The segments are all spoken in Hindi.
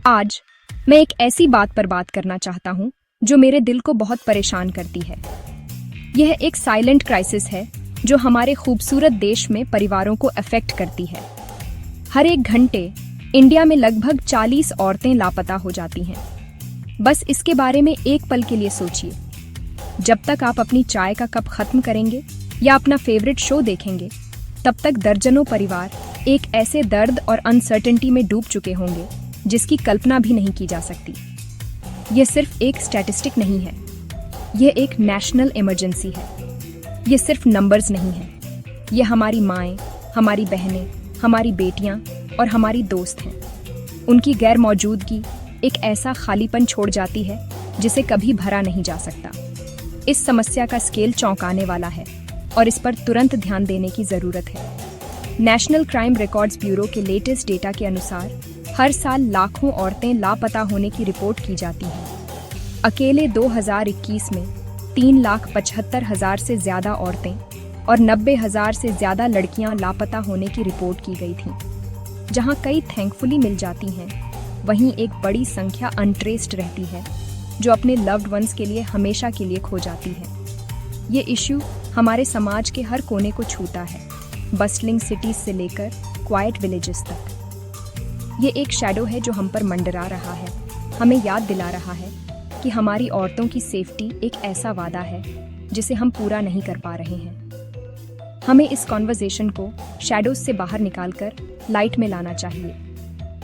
आज मैं एक ऐसी बात पर बात करना चाहता हूँ जो मेरे दिल को बहुत परेशान करती है। यह एक साइलेंट क्राइसिस है जो हमारे खूबसूरत देश में परिवारों को अफेक्ट करती है। हर एक घंटे इंडिया में लगभग 40 औरतें लापता हो जाती हैं। बस इसके बारे में एक पल के लिए सोचिए। जब तक आप अपनी चाय का कप खत्म करेंगे या अपना फेवरेट शो देखेंगे, तब तक दर्जनों परिवार एक ऐसे दर्द और अनसर्टेनिटी में डूब चुके होंगे जिसकी कल्पना भी नहीं की जा सकती। यह सिर्फ एक स्टैटिस्टिक नहीं है, यह एक नेशनल इमरजेंसी है। यह सिर्फ नंबर्स नहीं है, यह हमारी माएं, हमारी बहनें, हमारी बेटियां और हमारी दोस्त हैं। उनकी गैर मौजूदगी एक ऐसा खालीपन छोड़ जाती है जिसे कभी भरा नहीं जा सकता। इस समस्या का स्केल चौंकाने वाला है और इस पर तुरंत ध्यान देने की जरूरत है। नेशनल क्राइम रिकॉर्ड्स ब्यूरो के लेटेस्ट डेटा के अनुसार हर साल लाखों औरतें लापता होने की रिपोर्ट की जाती हैं। अकेले 2021 में 3,75,000 से ज्यादा औरतें और 90,000 से ज्यादा लड़कियां लापता होने की रिपोर्ट की गई थीं। जहां कई थैंकफुली मिल जाती हैं, वहीं एक बड़ी संख्या अनट्रेस्ड रहती है जो अपने लव्ड वंस के लिए हमेशा के लिए खो जाती है। ये इश्यू हमारे समाज के हर कोने को छूता है, बस्टलिंग सिटीज से लेकर क्वाइट विलेजेस तक। ये एक शैडो है जो हम पर मंडरा रहा है, हमें याद दिला रहा है कि हमारी औरतों की सेफ्टी एक ऐसा वादा है जिसे हम पूरा नहीं कर पा रहे हैं। हमें इस कॉन्वर्सेशन को शैडोज से बाहर निकालकर लाइट में लाना चाहिए।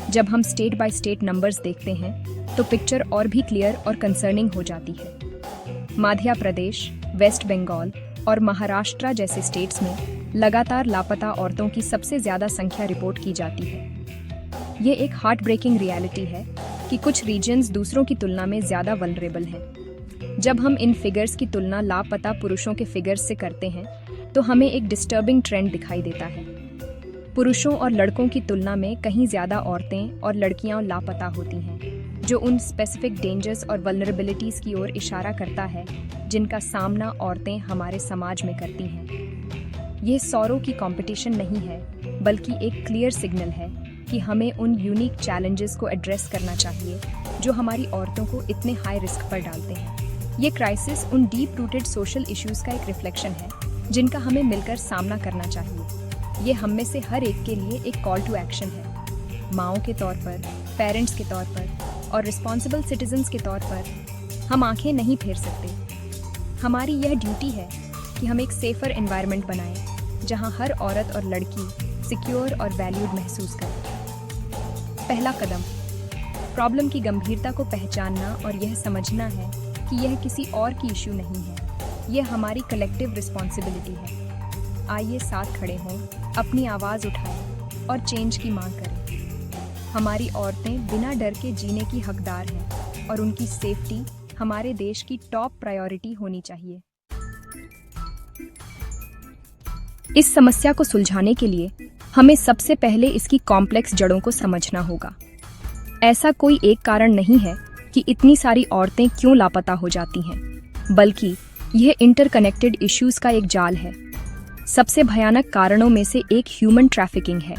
जब हम स्टेट बाय स्टेट नंबर्स देखते हैं तो पिक्चर और भी क्लियर और कंसर्निंग हो जाती है। मध्य प्रदेश, वेस्ट बंगाल और महाराष्ट्र जैसे स्टेट्स में लगातार लापता औरतों की सबसे ज्यादा संख्या रिपोर्ट की जाती है। ये एक हार्ट ब्रेकिंग रियलिटी है कि कुछ रीजन्स दूसरों की तुलना में ज्यादा वल्नरेबल हैं। जब हम इन फिगर्स की तुलना लापता पुरुषों के फिगर्स से करते हैं तो हमें एक डिस्टर्बिंग ट्रेंड दिखाई देता है। पुरुषों और लड़कों की तुलना में कहीं ज्यादा औरतें और लड़कियां लापता होती हैं, जो उन स्पेसिफिक डेंजर्स और वल्नरेबिलिटीज की ओर इशारा करता है जिनका सामना औरतें हमारे समाज में करती हैं। यह सौरों की कंपटीशन नहीं है, बल्कि एक क्लियर सिग्नल है कि हमें उन यूनिक चैलेंजेस को एड्रेस करना चाहिए जो हमारी औरतों को इतने हाई रिस्क पर डालते हैं। ये क्राइसिस उन डीप रूटेड सोशल इश्यूज का एक रिफ्लेक्शन है जिनका हमें मिलकर सामना करना चाहिए। ये हम में से हर एक के लिए एक कॉल टू एक्शन है। माओं के तौर पर, पेरेंट्स के तौर पर और रिस्पॉन्सिबल सिटीजन्स के तौर पर हम आंखें नहीं फेर सकते। हमारी यह ड्यूटी है कि हम एक सेफर एनवायरनमेंट बनाएं जहां हर औरत और लड़की सिक्योर और वैल्यूड महसूस करे। पहला कदम प्रॉब्लम की गंभीरता को पहचानना और यह समझना है कि यह किसी और की इश्यू नहीं है, यह हमारी कलेक्टिव रिस्पॉन्सिबिलिटी है। आइए साथ खड़े हों, अपनी आवाज़ उठाएं और चेंज की मांग करें। हमारी औरतें बिना डर के जीने की हकदार हैं और उनकी सेफ्टी हमारे देश की टॉप प्रायोरिटी होनी चाहिए। इस समस्या को सुलझाने के लिए हमें सबसे पहले इसकी कॉम्प्लेक्स जड़ों को समझना होगा। ऐसा कोई एक कारण नहीं है कि इतनी सारी औरतें क्यों लापता हो जाती हैं, बल्कि यह इंटरकनेक्टेड इश्यूज का एक जाल है। सबसे भयानक कारणों में से एक ह्यूमन ट्रैफिकिंग है।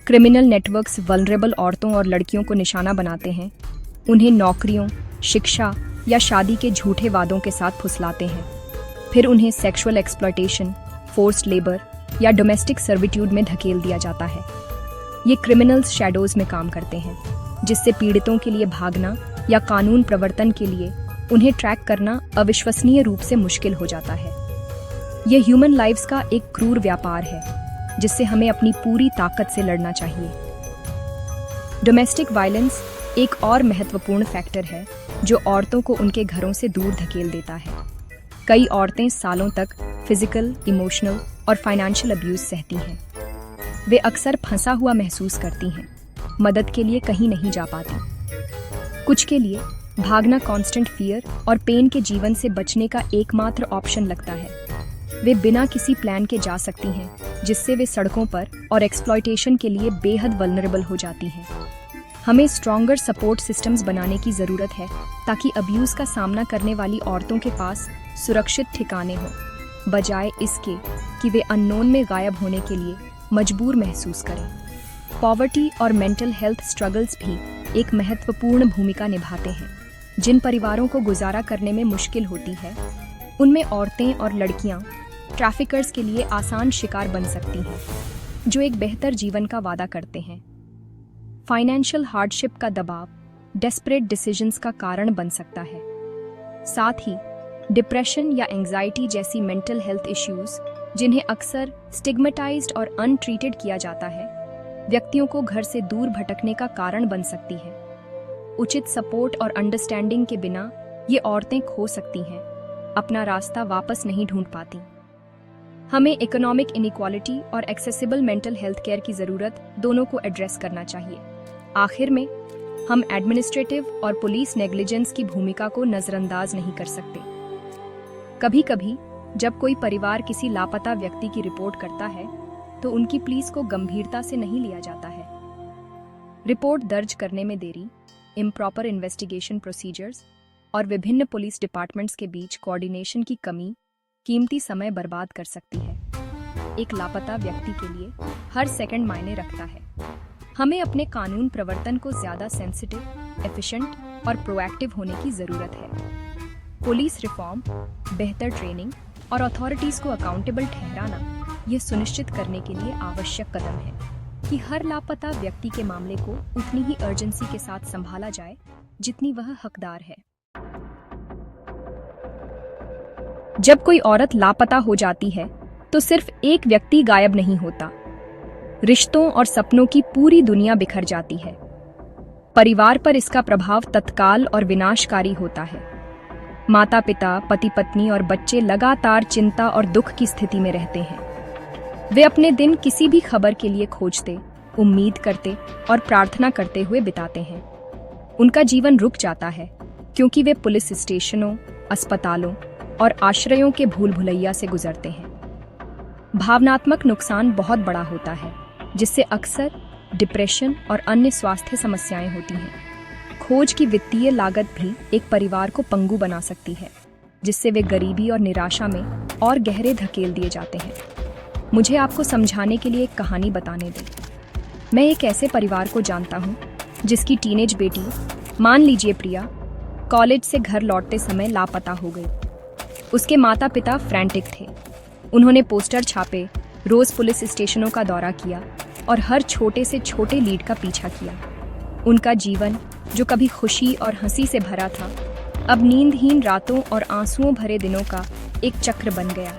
क्रिमिनल नेटवर्क्स वल्नरेबल औरतों और लड़कियों को निशाना बनाते हैं, उन्हें नौकरियों, शिक्षा या शादी के झूठे वादों के साथ फुसलाते हैं, फिर उन्हें सेक्सुअल एक्सप्लॉयटेशन, फोर्स्ड लेबर या डोमेस्टिक सर्विट्यूड में धकेल दिया जाता है। ये क्रिमिनल्स शैडोज में काम करते हैं, जिससे पीड़ितों के लिए भागना या कानून प्रवर्तन के लिए उन्हें ट्रैक करना अविश्वसनीय रूप से मुश्किल हो जाता है। यह ह्यूमन लाइव्स का एक क्रूर व्यापार है जिससे हमें अपनी पूरी ताकत से लड़ना चाहिए। डोमेस्टिक वायलेंस एक और महत्वपूर्ण फैक्टर है जो औरतों को उनके घरों से दूर धकेल देता है। कई औरतें सालों तक फिजिकल, इमोशनल और फाइनेंशियल अब्यूज सहती हैं। वे अक्सर फंसा हुआ महसूस करती हैं, मदद के लिए कहीं नहीं जा पाती। कुछ के लिए भागना कांस्टेंट फियर और पेन के जीवन से बचने का एकमात्र ऑप्शन लगता है। वे बिना किसी प्लान के जा सकती हैं, जिससे वे सड़कों पर और एक्सप्लॉयटेशन के लिए बेहद वल्नरेबल हो जाती हैं। हमें स्ट्रॉन्गर सपोर्ट सिस्टम्स बनाने की ज़रूरत है ताकि अब्यूज का सामना करने वाली औरतों के पास सुरक्षित ठिकाने हों, बजाय इसके कि वे अननोन में गायब होने के लिए मजबूर महसूस करें। पॉवर्टी और मेंटल हेल्थ स्ट्रगल्स भी एक महत्वपूर्ण भूमिका निभाते हैं। जिन परिवारों को गुजारा करने में मुश्किल होती है, उनमें औरतें और लड़कियां ट्रैफिकर्स के लिए आसान शिकार बन सकती हैं, जो एक बेहतर जीवन का वादा करते हैं। फाइनेंशियल हार्डशिप का दबाव डेस्परेट डिसीजंस का कारण बन सकता है। साथ ही डिप्रेशन या एंजाइटी जैसी मेंटल हेल्थ इश्यूज, जिन्हें अक्सर स्टिग्मेटाइज्ड और अनट्रीटेड किया जाता है, व्यक्तियों को घर से दूर भटकने का कारण बन सकती है। उचित सपोर्ट और अंडरस्टैंडिंग के बिना ये औरतें खो सकती हैं, अपना रास्ता वापस नहीं ढूंढ पाती। हमें इकोनॉमिक इनइक्वालिटी और एक्सेसिबल मेंटल हेल्थ केयर की ज़रूरत दोनों को एड्रेस करना चाहिए। आखिर में, हम एडमिनिस्ट्रेटिव और पुलिस नेग्लिजेंस की भूमिका को नज़रअंदाज नहीं कर सकते। कभी-कभी जब कोई परिवार किसी लापता व्यक्ति की रिपोर्ट करता है, तो उनकी प्लीज को गंभीरता से नहीं लिया जाता है। रिपोर्ट दर्ज करने में देरी, इम्प्रॉपर इन्वेस्टिगेशन प्रोसीजर्स और विभिन्न पुलिस डिपार्टमेंट्स के बीच कोऑर्डिनेशन की कमी कीमती समय बर्बाद कर सकती है। एक लापता व्यक्ति के लिए हर सेकंड मायने रखता है। हमें अपने कानून प्रवर्तन को ज्यादा सेंसिटिव, एफिशिएंट और प्रोएक्टिव होने की जरूरत है। पुलिस रिफॉर्म, बेहतर ट्रेनिंग और अथॉरिटीज को अकाउंटेबल ठहराना यह सुनिश्चित करने के लिए आवश्यक कदम है कि हर लापता व्यक्ति के मामले को उतनी ही अर्जेंसी के साथ संभाला जाए जितनी वह हकदार है। जब कोई औरत लापता हो जाती है, तो सिर्फ एक व्यक्ति गायब नहीं होता। रिश्तों और सपनों की पूरी दुनिया बिखर जाती है। परिवार पर इसका प्रभाव तत्काल और विनाशकारी होता है। माता पिता, पति पत्नी और बच्चे लगातार चिंता और दुख की स्थिति में रहते हैं। वे अपने दिन किसी भी खबर के लिए खोजते, उम्मीद करते और प्रार्थना करते हुए बिताते हैं। उनका जीवन रुक जाता है क्योंकि वे पुलिस स्टेशनों, अस्पतालों और आश्रयों के भूल भुलैया से गुजरते हैं। भावनात्मक नुकसान बहुत बड़ा होता है, जिससे अक्सर डिप्रेशन और अन्य स्वास्थ्य समस्याएं होती हैं। खोज की वित्तीय लागत भी एक परिवार को पंगु बना सकती है, जिससे वे गरीबी और निराशा में और गहरे धकेल दिए जाते हैं। मुझे आपको समझाने के लिए एक कहानी बताने दें। मैं एक ऐसे परिवार को जानता हूँ जिसकी टीनेज बेटी, मान लीजिए प्रिया, कॉलेज से घर लौटते समय लापता हो गई। उसके माता पिता फ्रैंटिक थे। उन्होंने पोस्टर छापे, रोज पुलिस स्टेशनों का दौरा किया और हर छोटे से छोटे लीड का पीछा किया। उनका जीवन, जो कभी खुशी और हंसी से भरा था, अब नींदहीन रातों और आंसुओं भरे दिनों का एक चक्र बन गया।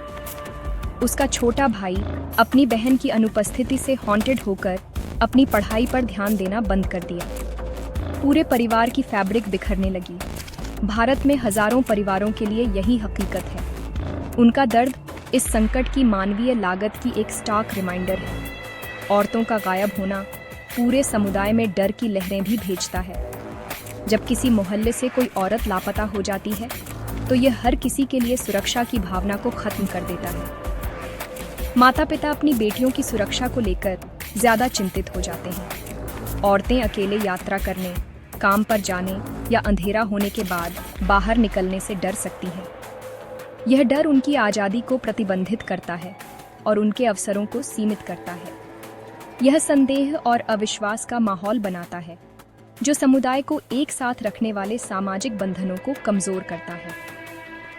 उसका छोटा भाई अपनी बहन की अनुपस्थिति से हॉन्टेड होकर अपनी पढ़ाई पर ध्यान देना बंद कर दिया। पूरे परिवार की फैब्रिक बिखरने लगी। भारत में हजारों परिवारों के लिए यही हकीकत है। उनका दर्द इस संकट की मानवीय लागत की एक स्टार्क रिमाइंडर है। औरतों का गायब होना पूरे समुदाय में डर की लहरें भी भेजता है। जब किसी मोहल्ले से कोई औरत लापता हो जाती है, तो यह हर किसी के लिए सुरक्षा की भावना को खत्म कर देता है। माता पिता अपनी बेटियों की सुरक्षा को लेकर ज्यादा चिंतित हो जाते हैं। औरतें अकेले यात्रा करने, काम पर जाने या अंधेरा होने के बाद बाहर निकलने से डर सकती हैं। यह डर उनकी आज़ादी को प्रतिबंधित करता है और उनके अवसरों को सीमित करता है। यह संदेह और अविश्वास का माहौल बनाता है, जो समुदाय को एक साथ रखने वाले सामाजिक बंधनों को कमजोर करता है।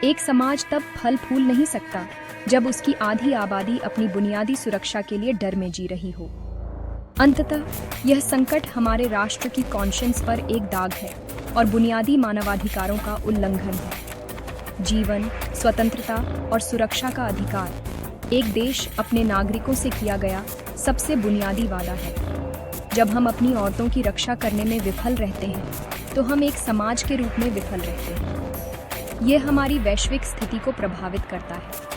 एक समाज तब फल फूल नहीं सकता जब उसकी आधी आबादी अपनी बुनियादी सुरक्षा के लिए डर में जी रही हो। अंततः यह संकट हमारे राष्ट्र की कॉन्शियंस पर एक दाग है और बुनियादी मानवाधिकारों का उल्लंघन है। जीवन, स्वतंत्रता और सुरक्षा का अधिकार एक देश अपने नागरिकों से किया गया सबसे बुनियादी वादा है। जब हम अपनी औरतों की रक्षा करने में विफल रहते हैं, तो हम एक समाज के रूप में विफल रहते हैं। यह हमारी वैश्विक स्थिति को प्रभावित करता है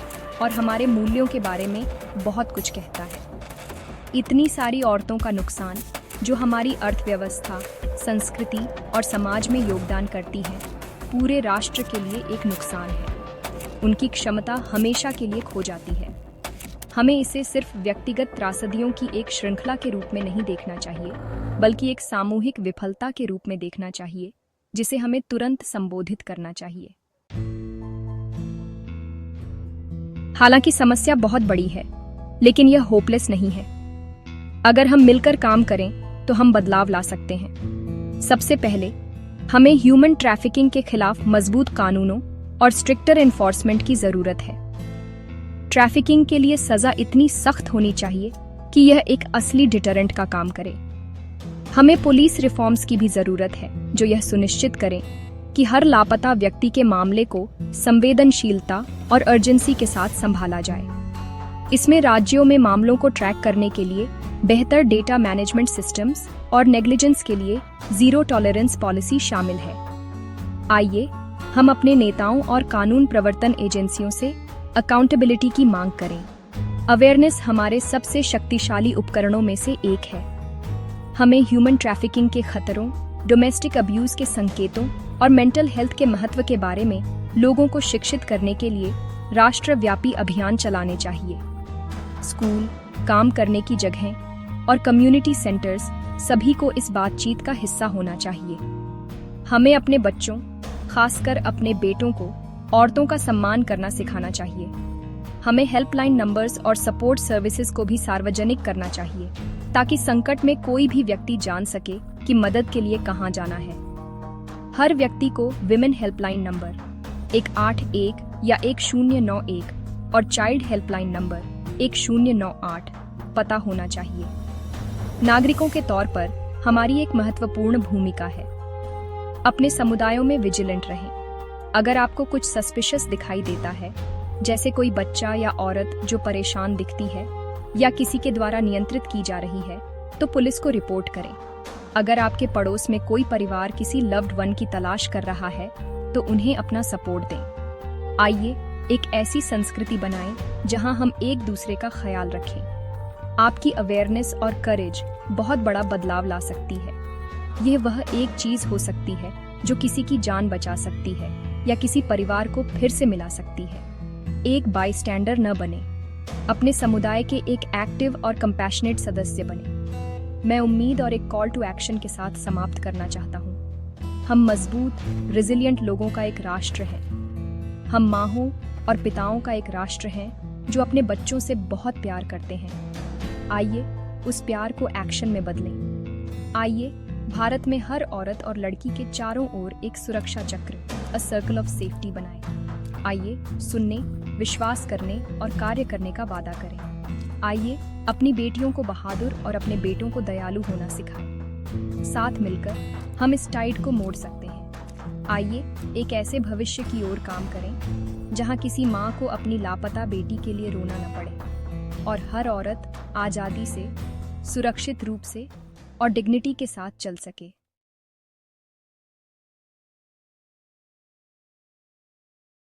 और हमारे मूल्यों के बारे में बहुत कुछ कहता है। इतनी सारी औरतों का नुकसान, जो हमारी अर्थव्यवस्था, संस्कृति और समाज में योगदान करती हैं, पूरे राष्ट्र के लिए एक नुकसान है। उनकी क्षमता हमेशा के लिए खो जाती है। हमें इसे सिर्फ व्यक्तिगत त्रासदियों की एक श्रृंखला के रूप में नहीं देखना चाहिए, बल्कि एक सामूहिक विफलता के रूप में देखना चाहिए, जिसे हमें तुरंत संबोधित करना चाहिए। हालांकि समस्या बहुत बड़ी है, लेकिन यह होपलेस नहीं है। अगर हम मिलकर काम करें, तो हम बदलाव ला सकते हैं। सबसे पहले हमें ह्यूमन ट्रैफिकिंग के खिलाफ मजबूत कानूनों और स्ट्रिक्टर एनफोर्समेंट की जरूरत है। ट्रैफिकिंग के लिए सजा इतनी सख्त होनी चाहिए कि यह एक असली डिटरेंट का काम करे। हमें पुलिस रिफॉर्म्स की भी जरूरत है जो यह सुनिश्चित करें कि हर लापता व्यक्ति के मामले को संवेदनशीलता और अर्जेंसी के साथ संभाला जाए। इसमें राज्यों में मामलों को ट्रैक करने के लिए बेहतर डेटा मैनेजमेंट सिस्टम्स और नेग्लिजेंस के लिए जीरो टॉलरेंस पॉलिसी शामिल है। आइए हम अपने नेताओं और कानून प्रवर्तन एजेंसियों से अकाउंटेबिलिटी की मांग करें। अवेयरनेस हमारे सबसे शक्तिशाली उपकरणों में से एक है। हमें ह्यूमन ट्रैफिकिंग के खतरों, डोमेस्टिक अब्यूज के संकेतों और मेंटल हेल्थ के महत्व के बारे में लोगों को शिक्षित करने के लिए राष्ट्रव्यापी अभियान चलाने चाहिए। स्कूल, काम करने की जगहें और कम्युनिटी सेंटर्स सभी को इस बातचीत का हिस्सा होना चाहिए। हमें अपने बच्चों, खासकर अपने बेटों को औरतों का सम्मान करना सिखाना चाहिए। हमें हेल्पलाइन नंबर्स और सपोर्ट सर्विसेज को भी सार्वजनिक करना चाहिए ताकि संकट में कोई भी व्यक्ति जान सके कि मदद के लिए कहां जाना है। हर व्यक्ति को विमेन हेल्पलाइन नंबर 181 या 1091 और चाइल्ड हेल्पलाइन नंबर 1098 पता होना चाहिए। नागरिकों के तौर पर हमारी एक महत्वपूर्ण भूमिका है। अपने समुदायों में विजिलेंट रहें। अगर आपको कुछ सस्पिशियस दिखाई देता है, जैसे कोई बच्चा या औरत जो परेशान दिखती है या किसी के द्वारा नियंत्रित की जा रही है, तो पुलिस को रिपोर्ट करें। अगर आपके पड़ोस में कोई परिवार किसी लव्ड वन की तलाश कर रहा है, तो उन्हें अपना सपोर्ट दें। आइए एक ऐसी संस्कृति बनाएं जहां हम एक दूसरे का ख्याल रखें। आपकी अवेयरनेस और करेज बहुत बड़ा बदलाव ला सकती है। यह वह एक चीज हो सकती है जो किसी की जान बचा सकती है या किसी परिवार को फिर से मिला सकती है। एक बाईस्टैंडर न बने, अपने समुदाय के एक एक्टिव और कंपैशनेट सदस्य बने। मैं उम्मीद और एक कॉल टू एक्शन के साथ समाप्त करना चाहता हूँ। हम मजबूत, रेजिलिएंट लोगों का एक राष्ट्र है। हम माँओं और पिताओं का एक राष्ट्र हैं जो अपने बच्चों से बहुत प्यार करते हैं। आइए उस प्यार को एक्शन में बदलें। आइए भारत में हर औरत और लड़की के चारों ओर एक सुरक्षा चक्र, अ सर्कल ऑफ सेफ्टी बनाएं। आइए सुनने, विश्वास करने और कार्य करने का वादा करें। आइए अपनी बेटियों को बहादुर और अपने बेटों को दयालु होना सिखाएं। साथ मिलकर हम इस टाइड को मोड़ सकते हैं। आइए एक ऐसे भविष्य की ओर काम करें जहां किसी माँ को अपनी लापता बेटी के लिए रोना न पड़े और हर औरत आज़ादी से, सुरक्षित रूप से और डिग्निटी के साथ चल सके।